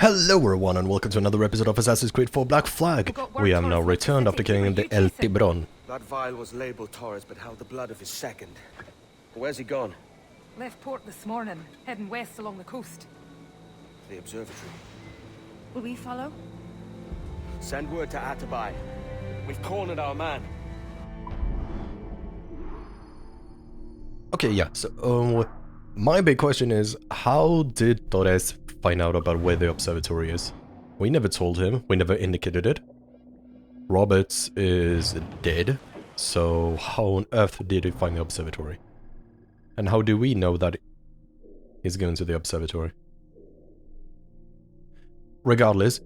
Hello everyone and welcome to another episode of Assassin's Creed 4 Black Flag. We have now returned after killing the El Tiburon. That vial was labeled Torres, but held the blood of his second. Where's he gone? Left port this morning, heading west along the coast. The observatory. Will we follow? Send word to Atabai. We've cornered our man. Okay, yeah, so my big question is, how did Torres find out about where the observatory is? We never told him, we never indicated it. Roberts is dead, so how on earth did he find the observatory? And how do we know that he's going to the observatory? Regardless,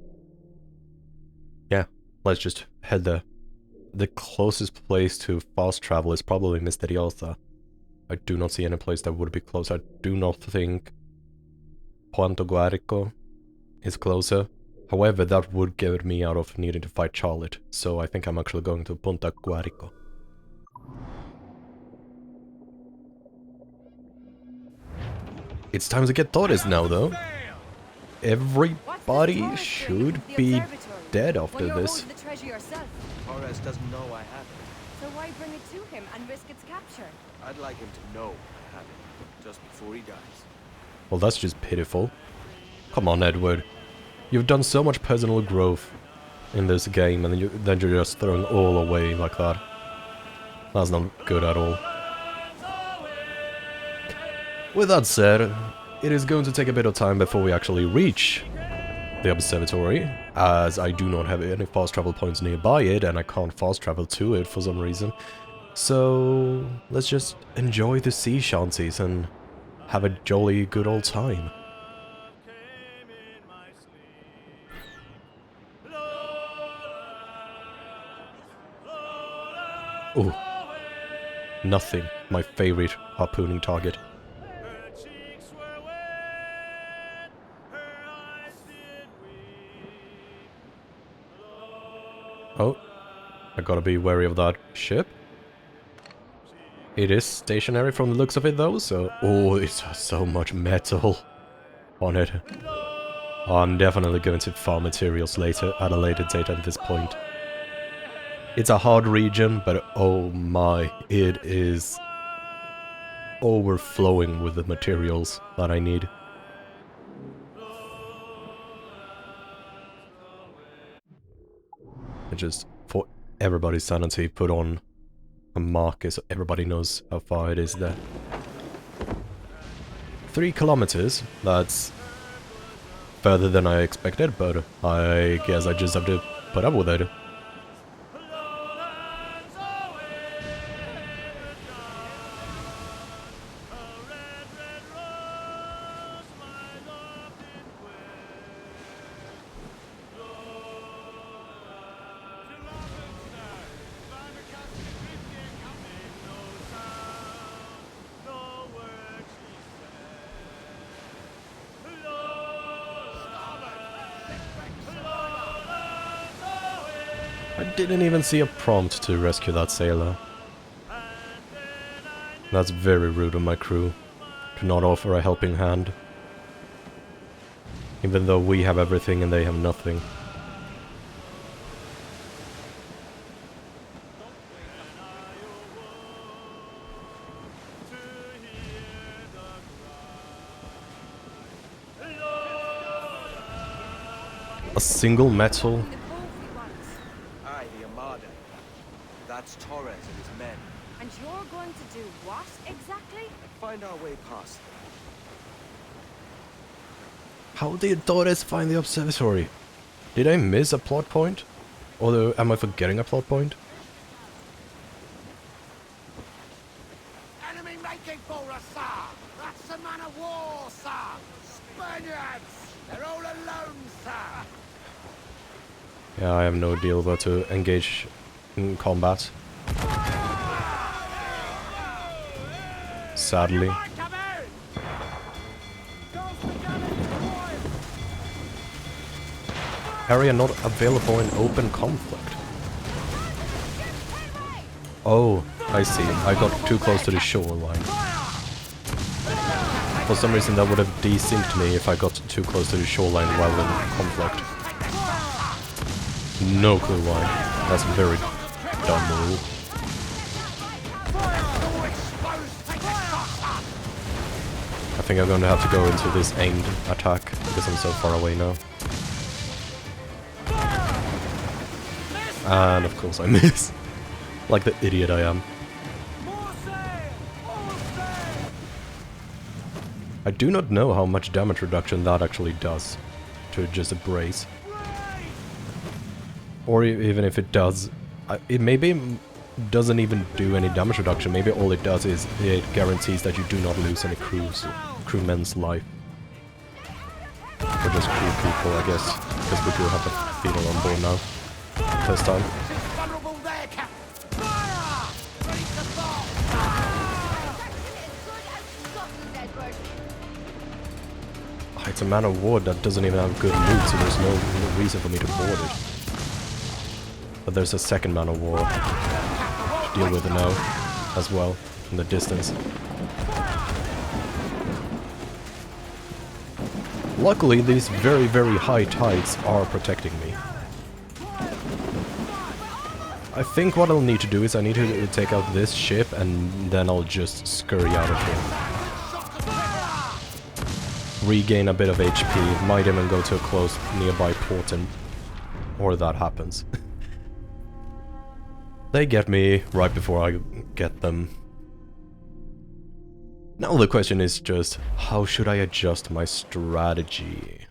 yeah, let's just head there. The closest place to fast travel is probably Misteriosa. I do not see any place that would be close. I do not think Puerto Guarico is closer. However, that would get me out of needing to fight Charlotte, so I think I'm actually going to Punta Guarico. It's time to get Torres now, though. Everybody should be dead after this. Torres doesn't know I have it. So why bring it to him and risk its capture? I'd like him to know I have it, just before he dies. Well, that's just pitiful. Come on, Edward. You've done so much personal growth in this game, and then you're just throwing all away like that. That's not good at all. With that said, it is going to take a bit of time before we actually reach the observatory, as I do not have any fast travel points nearby it, and I can't fast travel to it for some reason. So let's just enjoy the sea shanties and have a jolly good old time. Ooh. Nothing. My favorite harpooning target. Oh. I gotta be wary of that ship. It is stationary from the looks of it though, so... Oh, it has so much metal on it. I'm definitely going to farm materials later, at a later date at this point. It's a hard region, but oh my, it is overflowing with the materials that I need. And just for everybody's sanity, put on a marker so everybody knows how far it is there. 3 kilometers, that's further than I expected, but I guess I just have to put up with it. I didn't even see a prompt to rescue that sailor. That's very rude of my crew, to not offer a helping hand. Even though we have everything and they have nothing. A single metal? That's Torres and his men. And you're going to do what exactly? Find our way past them. How did Torres find the observatory? Did I miss a plot point? Or am I forgetting a plot point? Enemy making for us, sir! That's a man of war, sir! Spaniards! They're all alone, sir! Yeah, I have no deal but to engage in combat. Sadly. Area not available in open conflict. Oh, I see. I got too close to the shoreline. For some reason that would have desynced me if I got too close to the shoreline while in conflict. No clue why. That's a very dumb rule. I think I'm going to have to go into this aimed attack because I'm so far away now. And of course I miss. Like the idiot I am. I do not know how much damage reduction that actually does to just a brace. Or even if it does, it maybe doesn't even do any damage reduction. Maybe all it does is it guarantees that you do not lose any crewmen's life. Or just crew people, I guess, because we do have the feeder on board now. This time. It's a man of war that doesn't even have good loot, so there's no reason for me to board it. But there's a second man of war to deal with now, as well, in the distance. Luckily, these very, very high tides are protecting me. I think what I'll need to do is I need to take out this ship and then I'll just scurry out of here. Regain a bit of HP, might even go to a close nearby port and... or that happens. They get me right before I get them. Now the question is just, how should I adjust my strategy?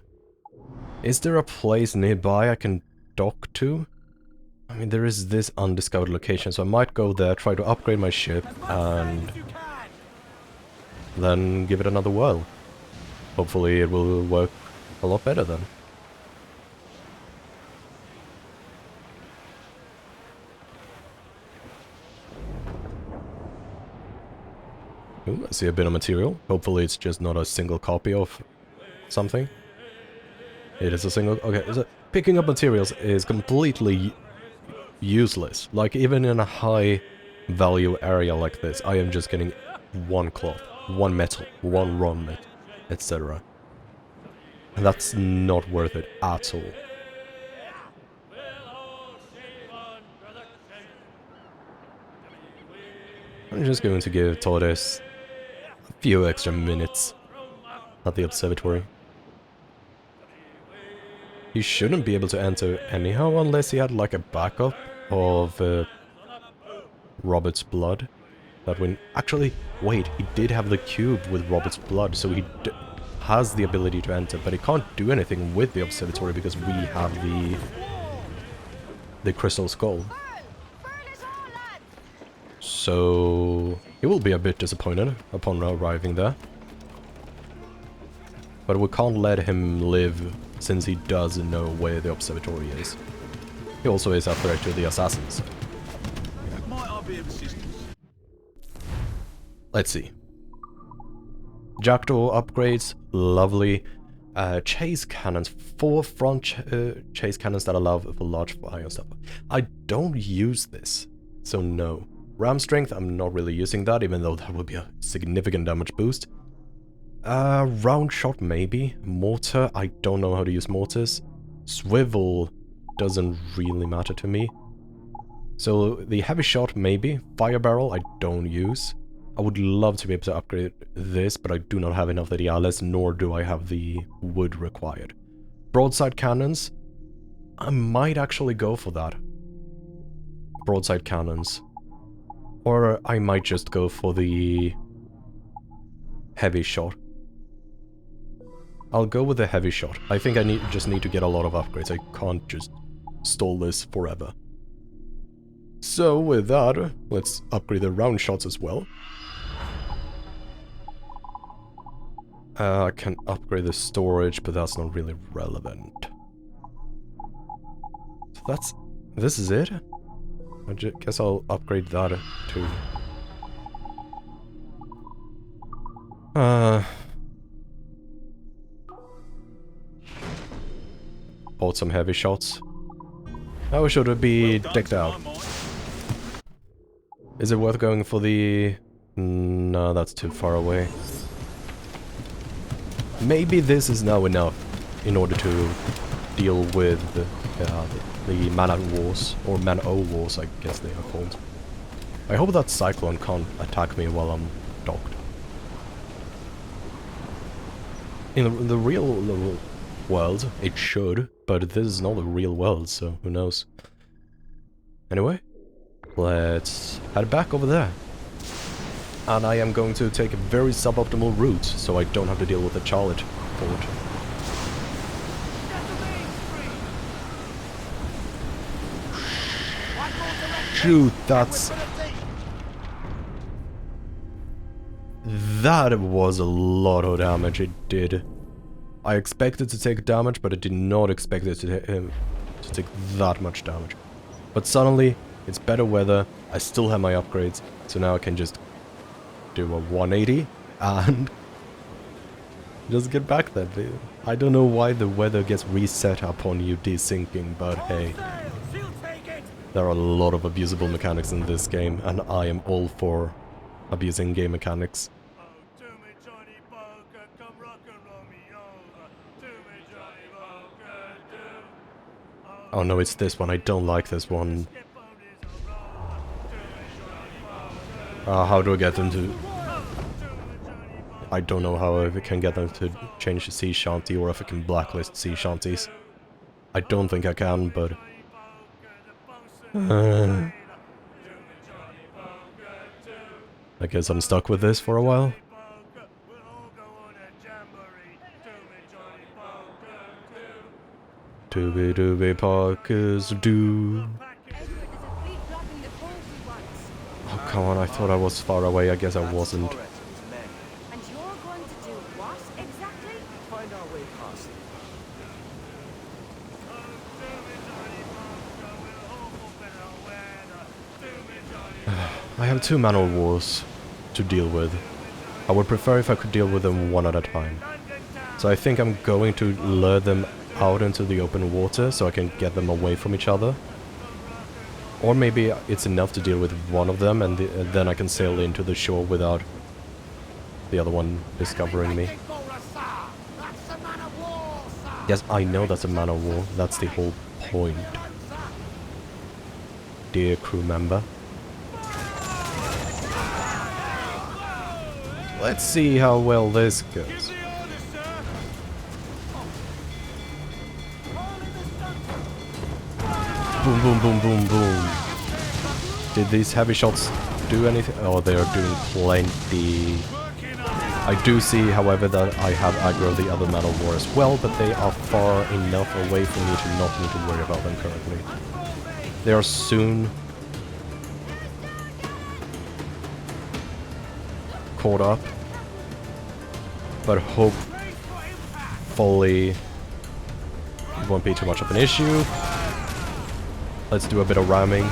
Is there a place nearby I can dock to? I mean, there is this undiscovered location, so I might go there, try to upgrade my ship, and then give it another whirl. Hopefully it will work a lot better then. Ooh, I see a bit of material. Hopefully it's just not a single copy of something. It is a single... okay, so picking up materials is completely useless. Like, even in a high value area like this, I am just getting one cloth, one metal, one raw metal, etc. And that's not worth it at all. I'm just going to give Torres a few extra minutes at the observatory. He shouldn't be able to enter anyhow unless he had like a backup of Robert's blood. That when... actually, wait, he did have the cube with Robert's blood, so he has the ability to enter, but he can't do anything with the observatory because we have the crystal skull. So he will be a bit disappointed upon arriving there. But we can't let him live since he does know where the observatory is. He also is a threat to the assassins. Let's see. Jackdaw upgrades, lovely. Chase cannons, 4 front chase cannons that allow for large fire and stuff. I don't use this, so no. Ram strength, I'm not really using that, even though that would be a significant damage boost. Round shot maybe. Mortar, I don't know how to use mortars. Swivel doesn't really matter to me. So the heavy shot maybe. Fire barrel I don't use. I would love to be able to upgrade this, but I do not have enough ideales, nor do I have the wood required. Broadside cannons, I might actually go for that. Broadside cannons. Or I might just go for the heavy shot. I'll go with the heavy shot. I think I just need to get a lot of upgrades. I can't just stall this forever. So with that, let's upgrade the round shots as well. I can upgrade the storage, but that's not really relevant. So this is it? I guess I'll upgrade that too. Bought some heavy shots. How should it be decked out? Is it worth going for the... no, that's too far away. Maybe this is now enough in order to deal with the mana wars, or mana-o wars, I guess they are called. I hope that cyclone can't attack me while I'm docked. In the real world, it should, but this is not the real world, so who knows. Anyway, let's head back over there. And I am going to take a very suboptimal route, so I don't have to deal with the Charlotte port. Shoot, that's... That was a lot of damage it did. I expected to take damage, but I did not expect it to take that much damage. But suddenly, it's better weather, I still have my upgrades, so now I can just do a 180 and just get back there. I don't know why the weather gets reset upon you desyncing, but hey. There are a lot of abusable mechanics in this game, and I am all for abusing game mechanics. Oh no, it's this one. I don't like this one. How do I get them to... I don't know how I can get them to change the sea shanty, or if I can blacklist sea shanties. I don't think I can, but... I guess I'm stuck with this for a while. Dooby dooby parkers do. Oh come on, I thought I was far away, I guess I wasn't. And you're going to do what exactly? Find our way past. I have 2 manual wars to deal with. I would prefer if I could deal with them one at a time. So I think I'm going to lure them out into the open water so I can get them away from each other. Or maybe it's enough to deal with one of them and then I can sail into the shore without the other one discovering me. Yes, I know that's a man of war. That's the whole point. Dear crew member. Let's see how well this goes. Boom, boom, boom, boom, boom. Did these heavy shots do anything? Oh, they are doing plenty. I do see, however, that I have aggro the other Man of War as well, but they are far enough away from me to not need to worry about them currently. They are soon caught up, but hopefully it won't be too much of an issue. Let's do a bit of ramming.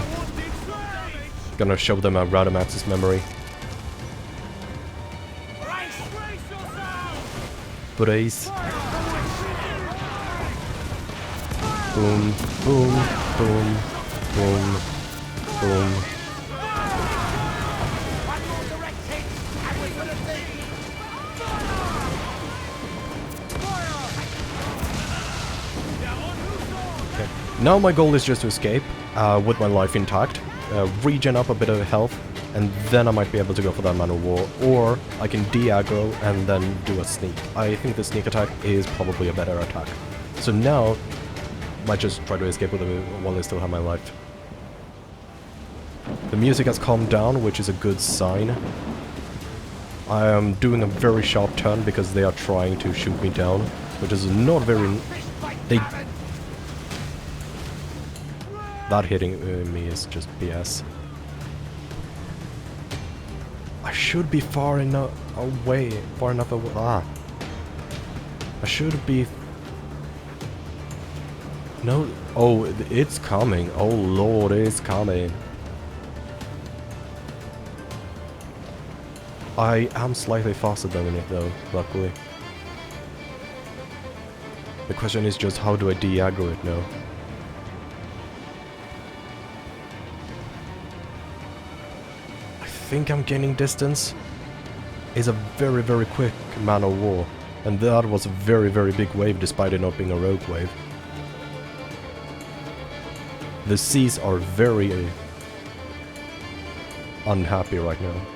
Gonna show them a random access memory. Brace. Boom, boom, boom, boom, boom. Okay. Now my goal is just to escape with my life intact, regen up a bit of health, and then I might be able to go for that Man of War, or I can de-aggro and then do a sneak. I think the sneak attack is probably a better attack. So now, I might just try to escape with it while I still have my life. The music has calmed down, which is a good sign. I am doing a very sharp turn because they are trying to shoot me down, which is not very... That hitting me is just BS. I should be far enough away. I should be... No. Oh, it's coming. Oh lord, it's coming. I am slightly faster than it though, luckily. The question is just how do I de-aggro it now? I think I'm gaining distance. It's a very, very quick Man of War. And that was a very, very big wave despite it not being a rogue wave. The seas are very unhappy right now.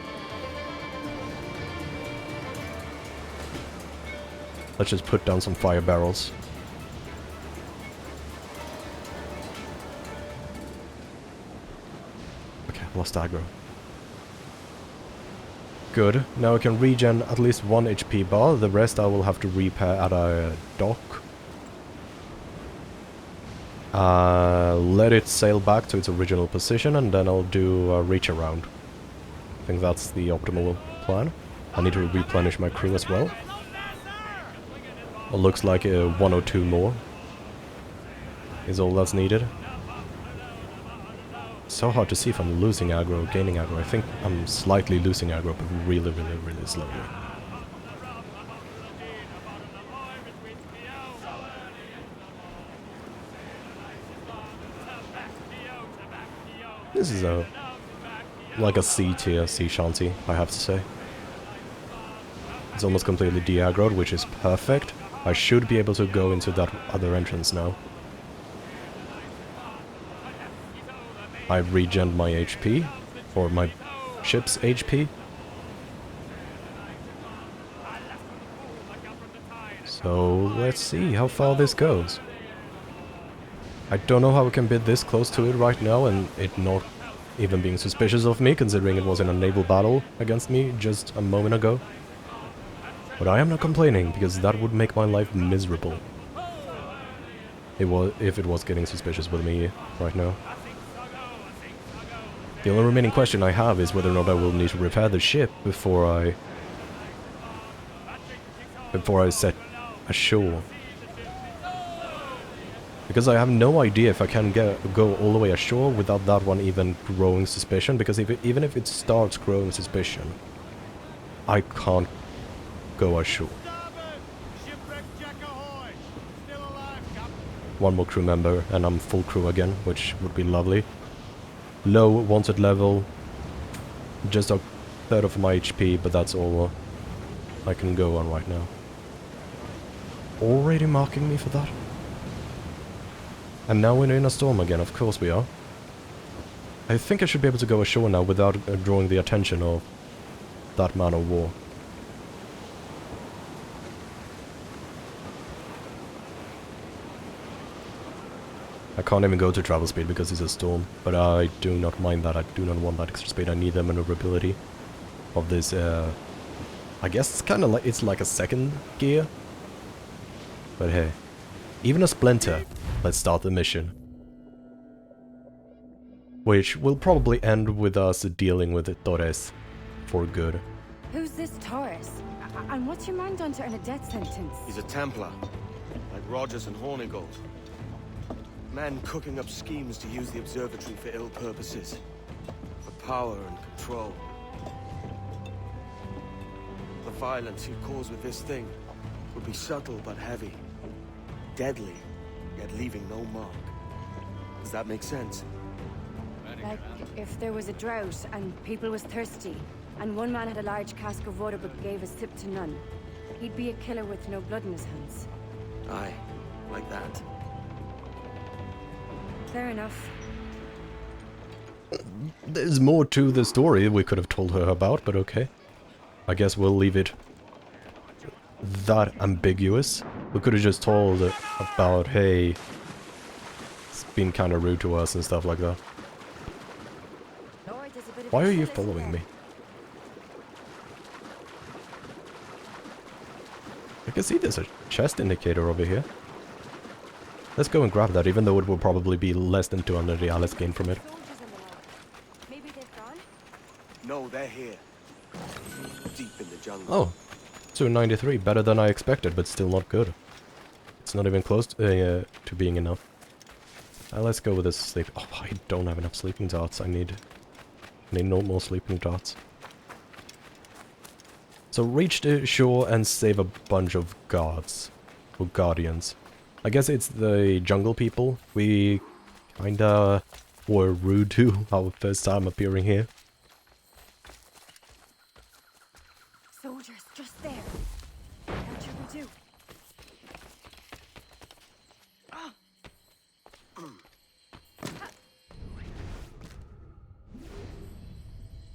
Let's just put down some fire barrels. Okay, lost aggro. Good. Now I can regen at least 1 HP bar. The rest I will have to repair at a dock. Let it sail back to its original position, and then I'll do a reach around. I think that's the optimal plan. I need to replenish my crew as well. It looks like 1 or 2 more is all that's needed. So hard to see if I'm losing aggro or gaining aggro. I think I'm slightly losing aggro, but really, really, really slowly. This is like a C tier sea shanty, I have to say. It's almost completely de-aggroed, which is perfect. I should be able to go into that other entrance now. I regened my HP, or my ship's HP. So let's see how far this goes. I don't know how we can be this close to it right now and it not even being suspicious of me, considering it was in a naval battle against me just a moment ago. But I am not complaining, because that would make my life miserable. If it was getting suspicious with me right now. The only remaining question I have is whether or not I will need to repair the ship before I set ashore. Because I have no idea if I can go all the way ashore without that one even growing suspicion, because even if it starts growing suspicion, I can't go ashore. One more crew member and I'm full crew again, which would be lovely. Low wanted level, just a third of my HP, but that's all I can go on right now. Already marking me for that? And now we're in a storm again, of course we are. I think I should be able to go ashore now without drawing the attention of that man of war. I can't even go to travel speed because it's a storm, but I do not mind that. I do not want that extra speed. I need the maneuverability of this, I guess it's kind of like, it's like a second gear. But hey, even a splinter. Let's start the mission. Which will probably end with us dealing with Torres for good. Who's this Torres? And what's your man done to earn a death sentence? He's a templar, like Rogers and Hornigold. Man cooking up schemes to use the observatory for ill purposes. For power and control. The violence he'd cause with this thing would be subtle but heavy. Deadly, yet leaving no mark. Does that make sense? Like, if there was a drought and people was thirsty, and one man had a large cask of water but gave a sip to none, he'd be a killer with no blood in his hands. Aye, like that. Fair enough. There's more to the story we could have told her about, but okay. I guess we'll leave it that ambiguous. We could have just told about, hey, it's been kind of rude to us and stuff like that. Why are you following me? I can see there's a chest indicator over here. Let's go and grab that, even though it will probably be less than 200 reales gained from it. Maybe they've gone? No, they're here. Deep in the jungle. Oh, 293, better than I expected, but still not good. It's not even close to being enough. Let's go with this sleep. Oh, I don't have enough sleeping darts. I need no more sleeping darts. So reach the shore and save a bunch of guards. Or guardians. I guess it's the jungle people. We kinda were rude to our first time appearing here. Soldiers, just there. What should we do?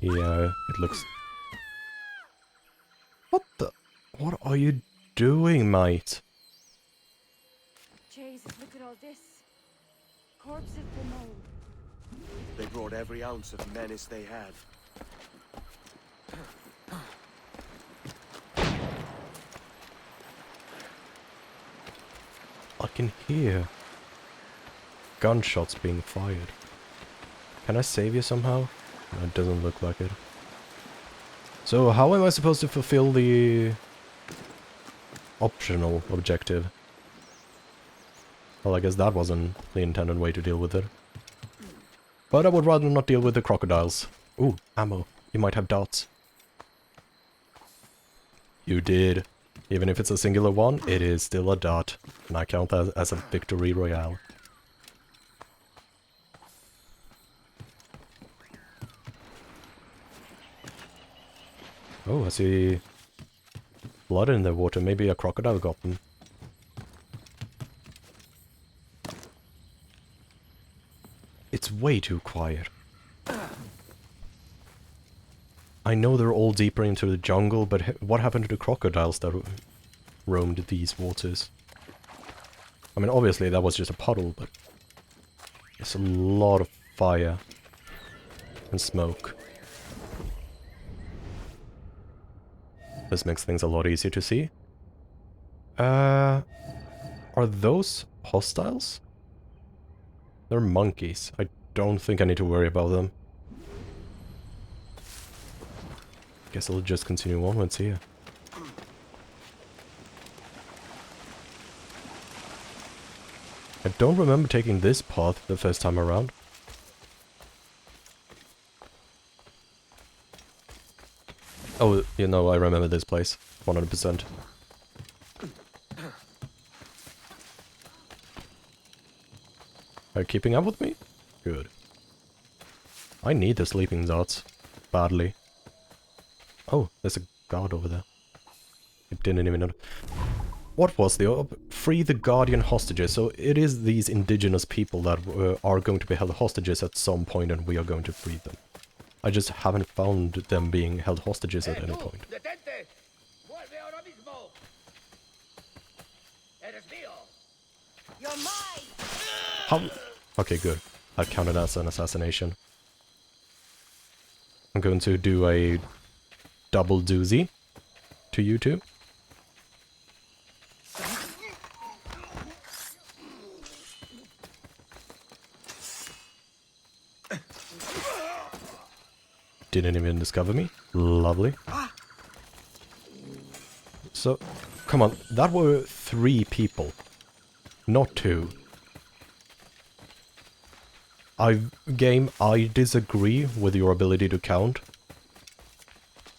Yeah, it looks... What the... What are you doing, mate? Jesus, look at all this. Corpses for mold. They brought every ounce of menace they had. I can hear gunshots being fired. Can I save you somehow? No, it doesn't look like it. So how am I supposed to fulfill the optional objective? Well, I guess that wasn't the intended way to deal with it. But I would rather not deal with the crocodiles. Ooh, ammo. You might have darts. You did. Even if it's a singular one, it is still a dart. And I count that as a victory royale. Oh, I see blood in the water. Maybe a crocodile got them. It's way too quiet. I know they're all deeper into the jungle, but what happened to the crocodiles that roamed these waters? I mean, obviously that was just a puddle, but there's a lot of fire and smoke. This makes things a lot easier to see. Are those hostiles? They're monkeys. I don't think I need to worry about them. Guess I'll just continue onwards here. I don't remember taking this path the first time around. Oh, you know, I remember this place. 100%. Are you keeping up with me? Good. I need the sleeping darts. Badly. Oh, there's a guard over there. I didn't even know. What was the... Free the Guardian hostages. So it is these indigenous people that are going to be held hostages at some point, and we are going to free them. I just haven't found them being held hostages at any point. You're mine! How? Okay, good. That counted as an assassination. I'm going to do a double doozy to you two. Didn't even discover me. Lovely. So, come on. That were 3 people. Not 2. Game, I disagree with your ability to count.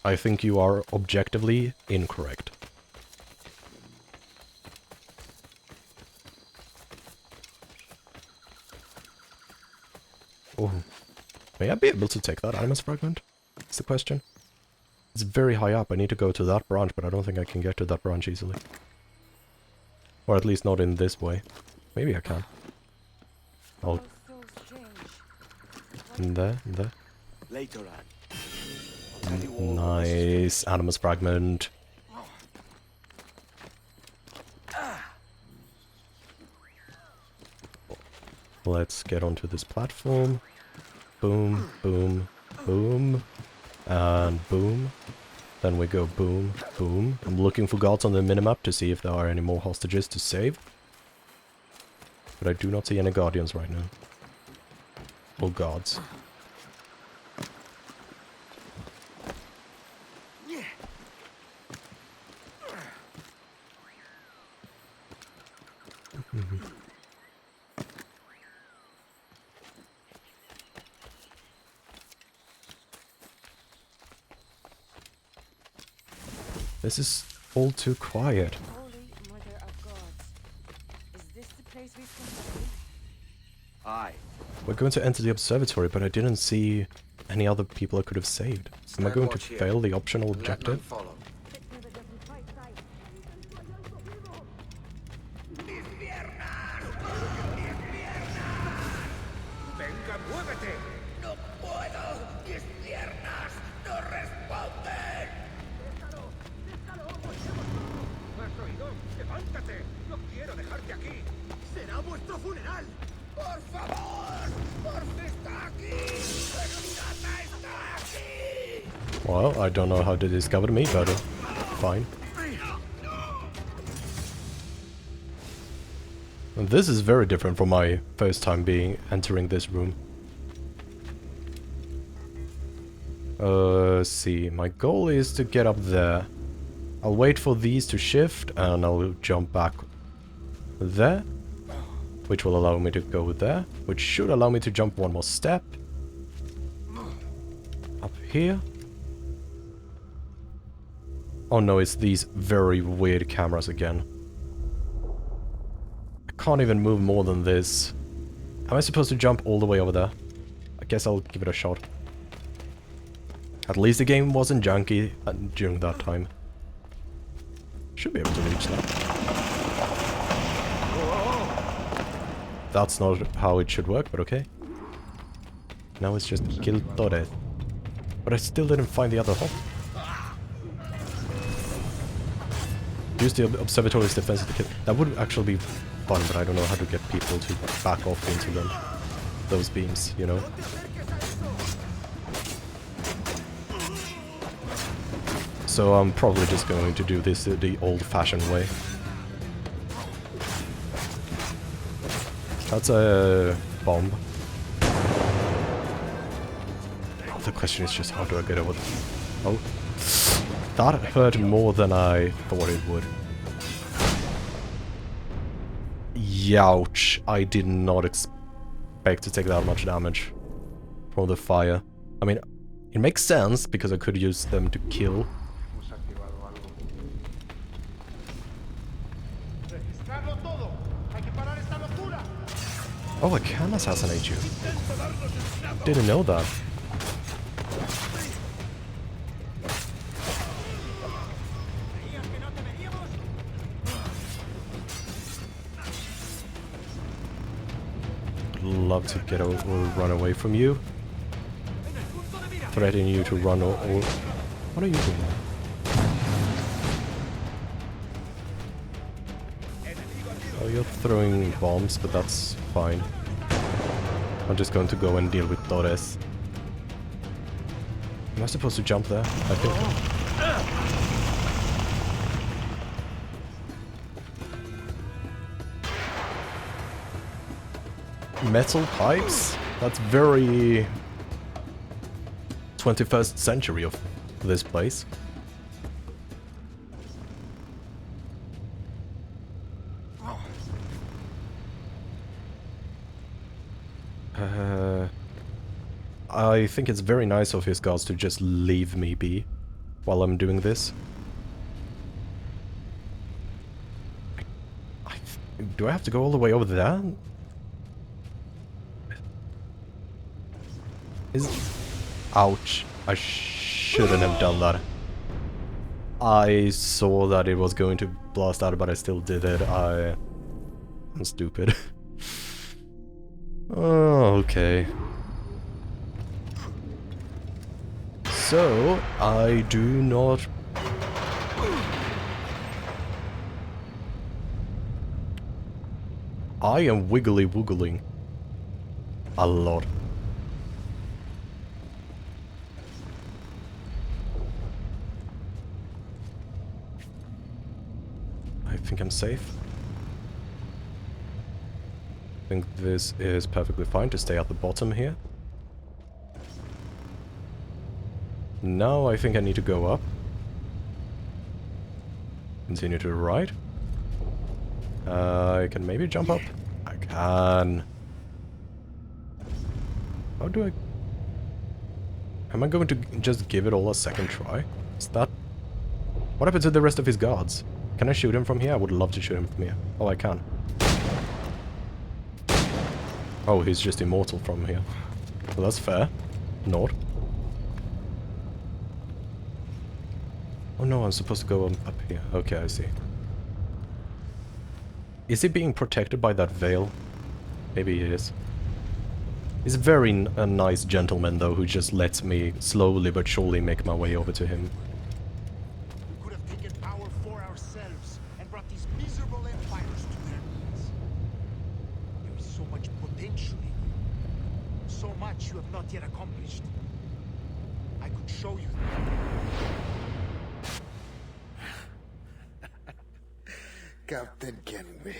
I think you are objectively incorrect. Oh. May I be able to take that Animus fragment? That's the question. It's very high up. I need to go to that branch, but I don't think I can get to that branch easily. Or at least not in this way. Maybe I can. Oh. In there, in there. Later, Anne. Nice. Animus fragment. Let's get onto this platform. Boom, boom, boom. And boom. Then we go boom, boom. I'm looking for guards on the minimap to see if there are any more hostages to save. But I do not see any guardians right now. Or guards. This is all too quiet. Holy Mother of God. Is this the place we've come to? Aye. We're going to enter the observatory, but I didn't see any other people I could have saved. Am I going to fail the optional objective? Follow. Venga, muévete. No puedo. Mis piernas. ¡Levántate! ¡No quiero dejarte aquí! ¡Será vuestro funeral! ¡Por favor! ¡Porfi está aquí! ¡Renata está aquí! Well, I don't know how they discovered me, but fine. And this is very different from my first time entering this room. Let's see, my goal is to get up there. I'll wait for these to shift and I'll jump back there, which will allow me to go there, which should allow me to jump one more step. Up here. Oh no, it's these very weird cameras again. I can't even move more than this. Am I supposed to jump all the way over there? I guess I'll give it a shot. At least the game wasn't junky during that time. Should be able to reach that. That's not how it should work, but okay. Now it's just kill Torres. But I still didn't find the other hole. Use the observatory's defense to kill. That would actually be fun, but I don't know how to get people to back off into them. Those beams, you know? So I'm probably just going to do this the old-fashioned way. That's a bomb. The question is just how do I get over this? Oh. That hurt more than I thought it would. Youch. I did not expect to take that much damage from the fire. I mean, it makes sense because I could use them to kill. Oh, I can assassinate you. Didn't know that. Love to get over or run away from you. Threatening you to run or what are you doing? Oh, you're throwing bombs, but that's fine. I'm just going to go and deal with Torres. Am I supposed to jump there? I think. Metal pipes? That's very 21st century of this place. I think it's very nice of his guards to just leave me be while I'm doing this. Do I have to go all the way over there? Ouch. I shouldn't have done that. I saw that it was going to blast out, but I still did it. I'm stupid. Oh, okay. So, I do not... I am wiggly woogling a lot. I think I'm safe. I think this is perfectly fine to stay at the bottom here. Now I think I need to go up. Continue to the right. I can maybe jump up. I can. How do I... Am I going to just give it all a second try? Is that... What happened to the rest of his guards? Can I shoot him from here? I would love to shoot him from here. Oh, I can. Oh, he's just immortal from here. Well, that's fair. Not. Oh no, I'm supposed to go up here. Okay, I see. Is he being protected by that veil? Maybe he is. He's a very nice gentleman, though, who just lets me slowly but surely make my way over to him. We could have taken power for ourselves and brought these eventually. So much you have not yet accomplished. I could show you. Captain Kenway,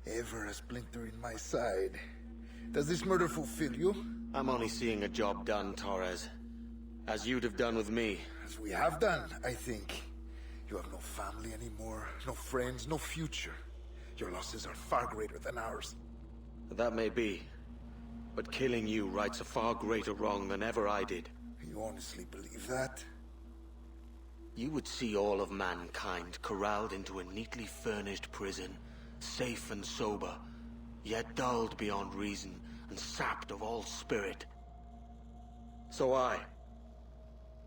ever a splinter in my side. Does this murder fulfill you? I'm only seeing a job done, Torres. As you'd have done with me. As we have done, I think. You have no family anymore, no friends, no future. Your losses are far greater than ours. That may be. But killing you rights a far greater wrong than ever I did. You honestly believe that? You would see all of mankind corralled into a neatly furnished prison, safe and sober, yet dulled beyond reason and sapped of all spirit. So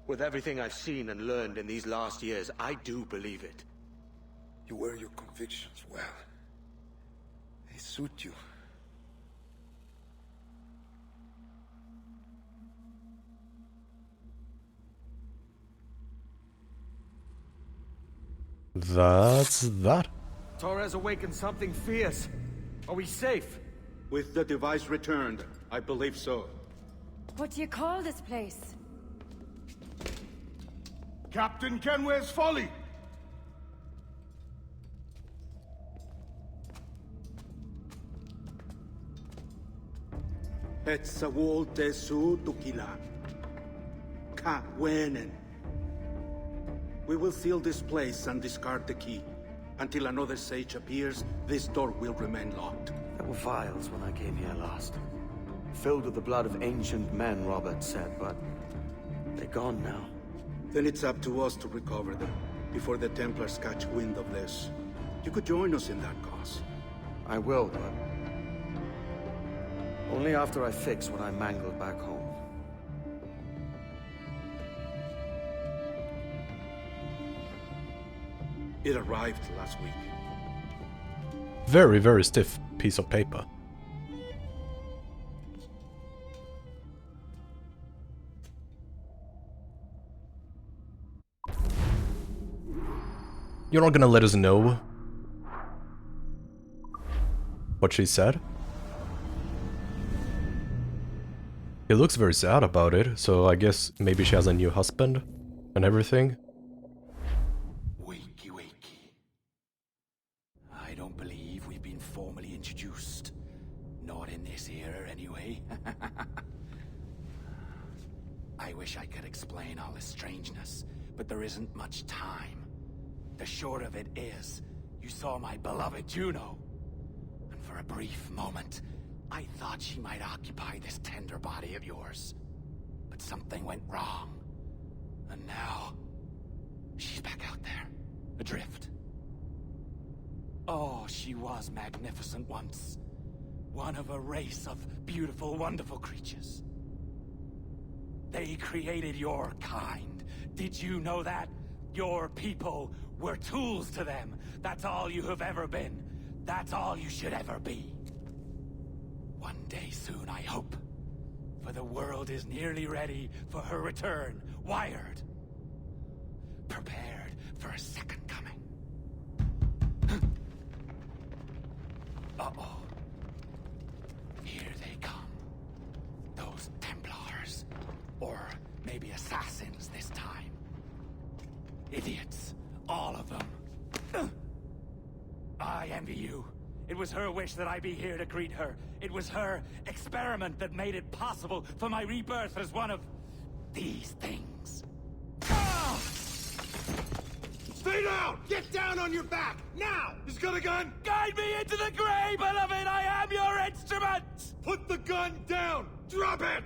with everything I've seen and learned in these last years, I do believe it. You wear your convictions well. They suit you. That's that. Torres awakened something fierce. Are we safe? With the device returned, I believe so. What do you call this place? Captain Kenway's Folly! Etsawol Tesu Tukila. Ka Wenen. We will seal this place and discard the key. Until another sage appears, this door will remain locked. There were vials when I came here last. Filled with the blood of ancient men, Robert said, but they're gone now. Then it's up to us to recover them, before the Templars catch wind of this. You could join us in that cause. I will, but only after I fix what I mangled back home. It arrived last week. Very, very stiff piece of paper. You're not gonna let us know what she said? He looks very sad about it, so I guess maybe she has a new husband and everything. Wakey, wakey. I don't believe we've been formally introduced. Not in this era, anyway. I wish I could explain all this strangeness, but there isn't much time. The short of it is, you saw my beloved Juno. And for a brief moment, I thought she might occupy this tender body of yours. But something went wrong. And now, she's back out there, adrift. Oh, she was magnificent once. One of a race of beautiful, wonderful creatures. They created your kind. Did you know that? Your people were tools to them. That's all you have ever been. That's all you should ever be. One day soon, I hope. For the world is nearly ready for her return. Wired. Prepared for a second coming. Uh-oh. Here they come. Those Templars. Or maybe assassins this time. Idiots. All of them. I envy you. It was her wish that I be here to greet her. It was her experiment that made it possible for my rebirth as one of these things. Ah! Stay down! Get down on your back! Now! He's got a gun! Guide me into the grave, beloved! I am your instrument! Put the gun down! Drop it!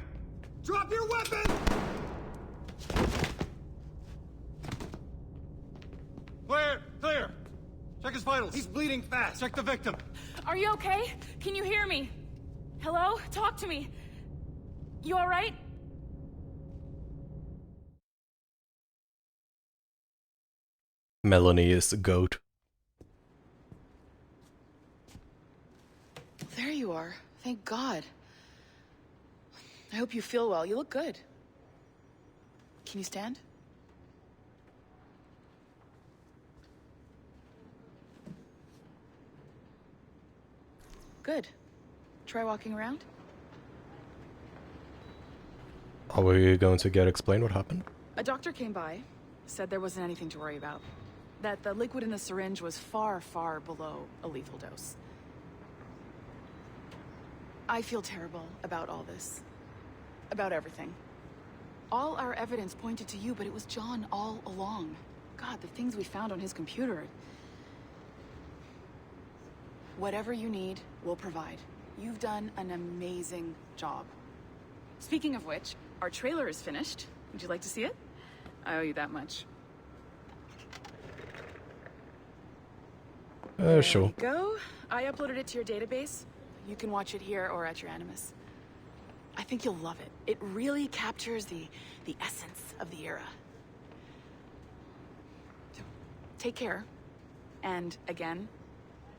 Drop your weapon! Clear! Clear! Check his vitals. He's bleeding fast. Check the victim. Are you okay? Can you hear me? Hello? Talk to me. You alright? Melanie is the goat. There you are. Thank God. I hope you feel well. You look good. Can you stand? Good. Try walking around? Are we going to get explained what happened? A doctor came by, said there wasn't anything to worry about. That the liquid in the syringe was far, far below a lethal dose. I feel terrible about all this. About everything. All our evidence pointed to you, but it was John all along. God, the things we found on his computer. Whatever you need, we'll provide. You've done an amazing job. Speaking of which, our trailer is finished. Would you like to see it? I owe you that much. Sure. There you go. I uploaded it to your database. You can watch it here or at your Animus. I think you'll love it. It really captures the essence of the era. Take care. And again,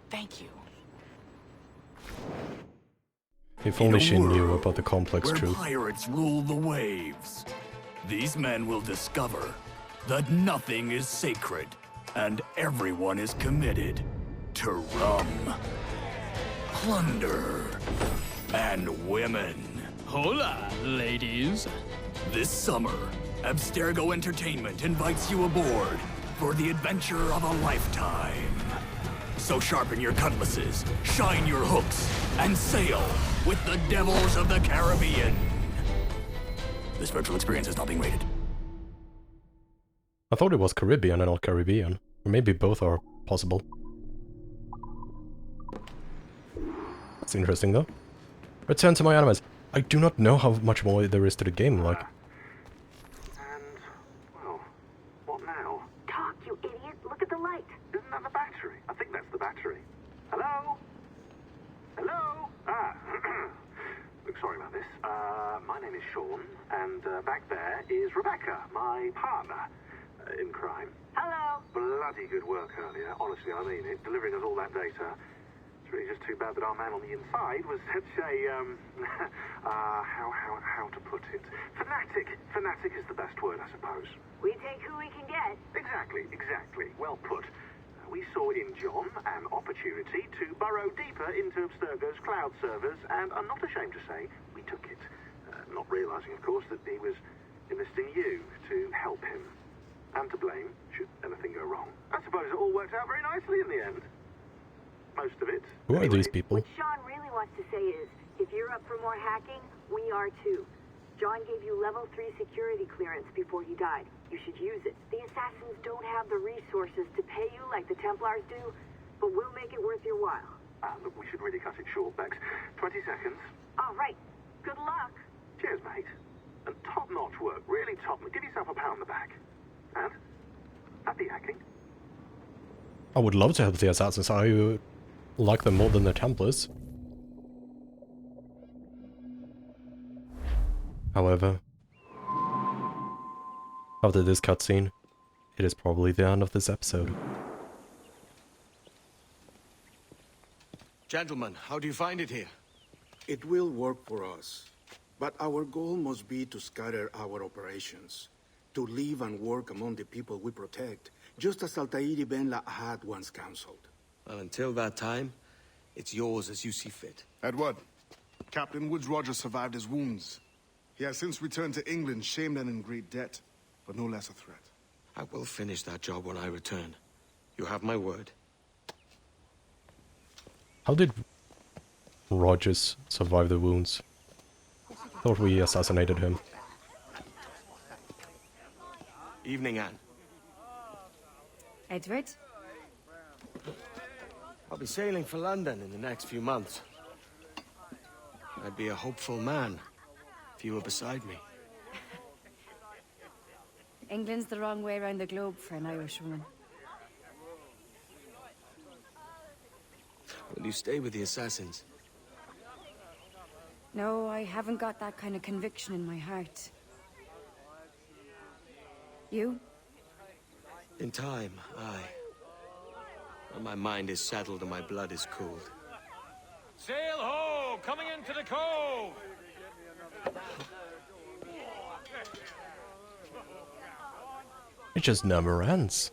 thank you. If only she knew about the complex where truth. Pirates rule the waves. These men will discover that nothing is sacred and everyone is committed to rum, plunder, and women. Hola, ladies. This summer, Abstergo Entertainment invites you aboard for the adventure of a lifetime. So sharpen your cutlasses, shine your hooks, and sail with the devils of the Caribbean. This virtual experience is not being rated. I thought it was Caribbean and not Caribbean. Or maybe both are possible. That's interesting though. Return to my Animus. I do not know how much more there is to the game, like. And, well, what now? Talk, you idiot! Look at the light! Isn't that the battery? I think that's the battery. Hello? Hello? Look, sorry about this. My name is Sean, and back there is Rebecca, my partner in crime. Hello! Bloody good work earlier, honestly, I mean it, delivering us all that data. It's really just too bad that our man on the inside was such a, how to put it? Fanatic. Fanatic is the best word, I suppose. We take who we can get. Exactly. Well put. We saw in John an opportunity to burrow deeper into Abstergo's cloud servers, and I'm not ashamed to say we took it. Not realizing, of course, that he was enlisting you to help him. And to blame, should anything go wrong. I suppose it all worked out very nicely in the end. Most of it. Who are these people? What Sean really wants to say is, if you're up for more hacking, we are too. John gave you level 3 security clearance before he died. You should use it. The assassins don't have the resources to pay you like the Templars do, but we'll make it worth your while. Look, we should really cut it short, Bex. 20 seconds. All right. Good luck. Cheers, mate. And top-notch work. Really top-notch. Give yourself a pat on the back. And happy hacking. I would love to help the assassins. I like them more than the Templars. However, after this cutscene, it is probably the end of this episode. Gentlemen, how do you find it here? It will work for us. But our goal must be to scatter our operations. To live and work among the people we protect, just as Altair ibn La'ahad once counseled. Well, until that time, it's yours as you see fit. Edward, Captain Woods Rogers survived his wounds. He has since returned to England, shamed and in great debt, but no less a threat. I will finish that job when I return. You have my word. How did Rogers survive the wounds? Thought we assassinated him. Evening, Anne. Edward? I'll be sailing for London in the next few months. I'd be a hopeful man if you were beside me. England's the wrong way around the globe for an Irishwoman. Will you stay with the assassins? No, I haven't got that kind of conviction in my heart. You? In time, aye. When my mind is settled and my blood is cooled. Sail ho! Coming into the cove! It just never ends.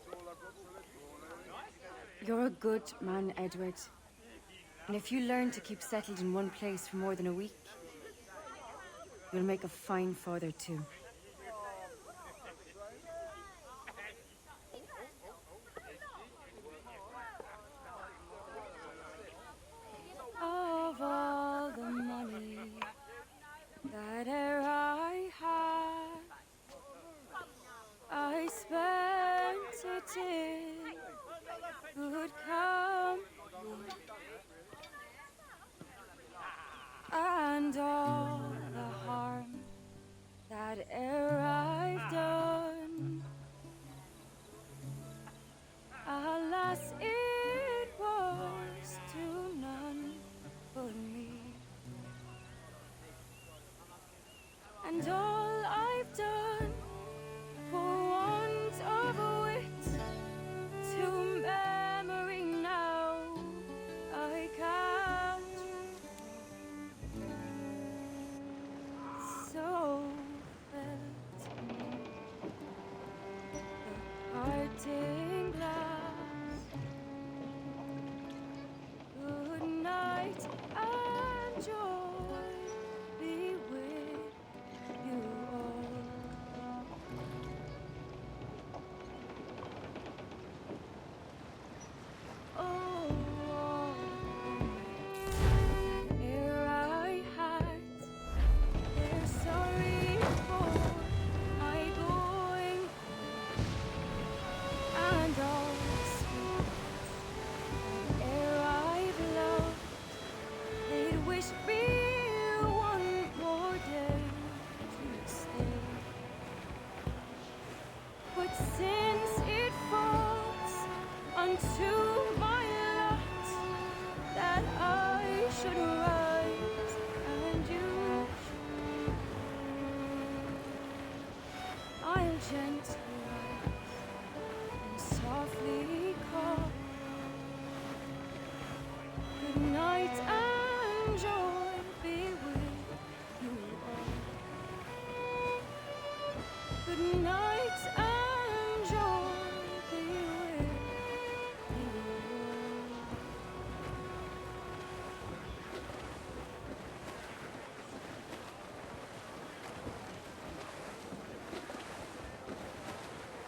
You're a good man, Edward. And if you learn to keep settled in one place for more than a week, you'll make a fine father too. Of all the money that e'er I had, I spent it in good company, and all the harm that e'er I've done, alas, it was to none but me. And all I've done for want of wit, to memory now I can't. So felt the parting glass. Good night and joy be with you all. Oh, all that e'er I had, they're sorry for my going, and all the sweets that e'er I've loved, they'd wish me one more day to stay. But since it falls unto my lot that I should rise and you should, I'll gently rise and softly call. Good night and joy be with you all. Good night and joy be with you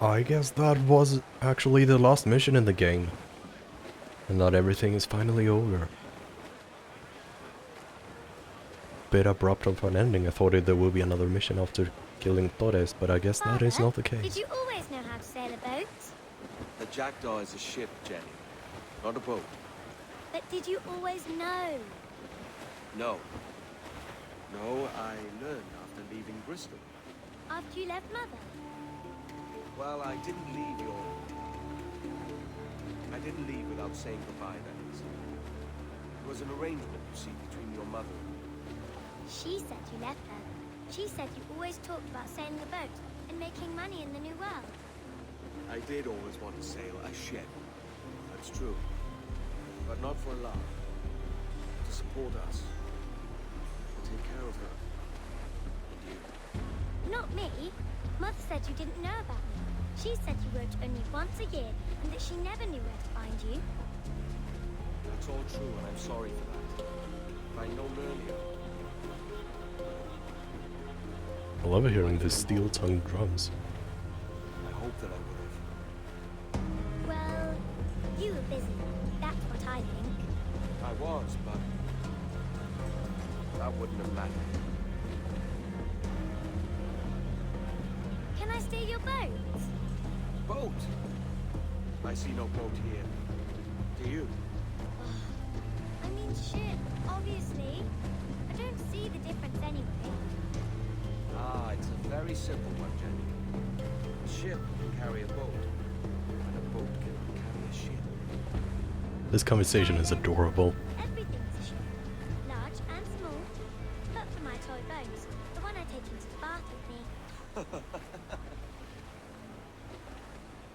I guess that was actually the last mission in the game. And not everything is finally over. Bit abrupt of an ending. I thought there would be another mission after killing Torres, but I guess that is not the Did case. you always know how to sail a boat? The Jackdaw is a ship, Jenny, not a boat. But did you always know? No. No, I learned after leaving Bristol. After you left Mother? Well, I didn't leave without saying goodbye, that is. It was an arrangement, you see, between your mother and me. She said you left her. She said you always talked about sailing a boat and making money in the New World. I did always want to sail a ship. That's true. But not for a laugh. To support us. To take care of her. And you. Not me. Mother said you didn't know about me. She said you worked only once a year and that she never knew where to find you. That's all true, and I'm sorry for that. If I'd known earlier. I love hearing the steel-tongued drums. I hope that I would have. Well, you were busy. That's what I think. I was, but that wouldn't have mattered. Can I steal your boat? Boat? I see no boat here. Do you? I mean, ship, obviously. I don't see the difference anyway. Ah, it's a very simple one, Jenny. A ship can carry a boat, and a boat can carry a ship. This conversation is adorable. Everything's a ship. Large and small. But for my toy boat, the one I take into the bath with me.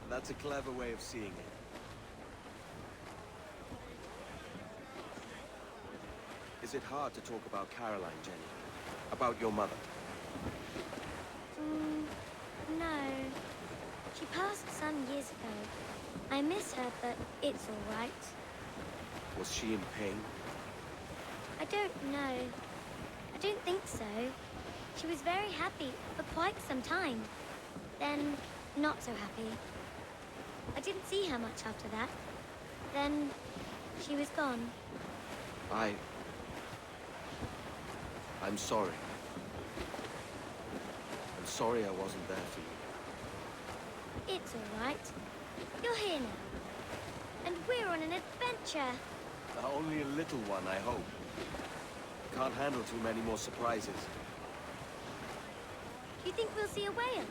That's a clever way of seeing it. Is it hard to talk about Caroline, Jenny? About your mother? No. She passed some years ago. I miss her, but it's all right. Was she in pain? I don't know. I don't think so. She was very happy for quite some time. Then, not so happy. I didn't see her much after that. Then, she was gone. I'm sorry. I'm sorry I wasn't there for you. It's all right. You're here now. And we're on an adventure. Only a little one, I hope. Can't handle too many more surprises. Do you think we'll see a whale?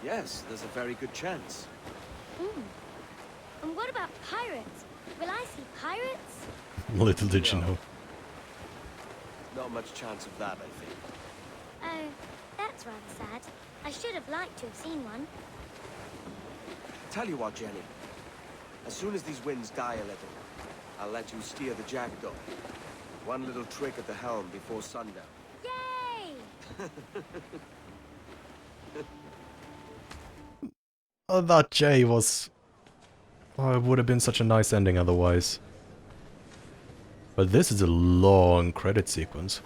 Yes, there's a very good chance. And what about pirates? Will I see pirates? Little did you know. Not much chance of that, I think. Oh, that's rather sad. I should have liked to have seen one. Tell you what, Jenny. As soon as these winds die a little, I'll let you steer the jackdaw. One little trick at the helm before sundown. Yay! Oh, that J was... Oh, it would have been such a nice ending otherwise. But this is a long credit sequence.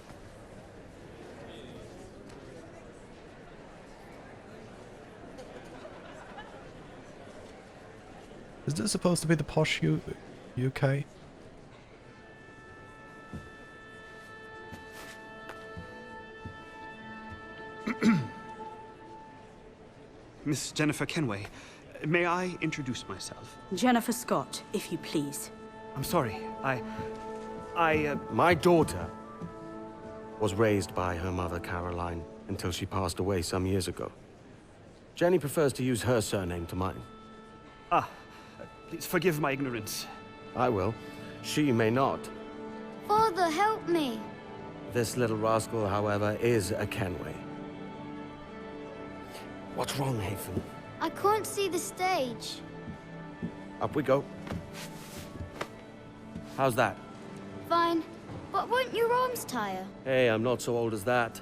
Is this supposed to be the posh UK? Miss Jennifer Kenway, may I introduce myself? Jennifer Scott, if you please. I'm sorry, My daughter was raised by her mother, Caroline, until she passed away some years ago. Jenny prefers to use her surname to mine. Please forgive my ignorance. I will. She may not. Father, help me. This little rascal, however, is a Kenway. What's wrong, Hafen? I can't see the stage. Up we go. How's that? Fine. But won't your arms tire? Hey, I'm not so old as that.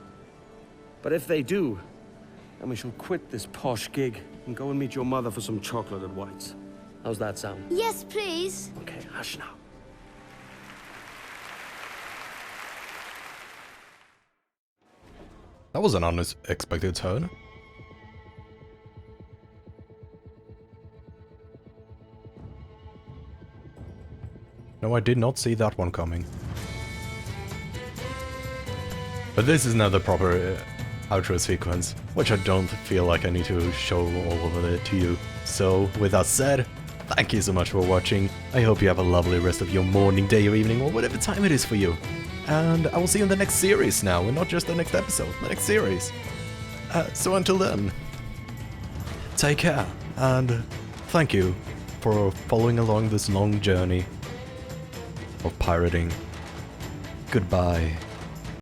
But if they do, then we shall quit this posh gig and go and meet your mother for some chocolate at White's. How's that sound? Yes, please. Okay, hush now. That was an unexpected turn. No, I did not see that one coming. But this is now the proper outro sequence, which I don't feel like I need to show all of it to you. So, with that said, thank you so much for watching. I hope you have a lovely rest of your morning, day, or evening, or whatever time it is for you. And I will see you in the next series now, and not just the next episode, the next series. So until then, take care, and thank you for following along this long journey of pirating. Goodbye.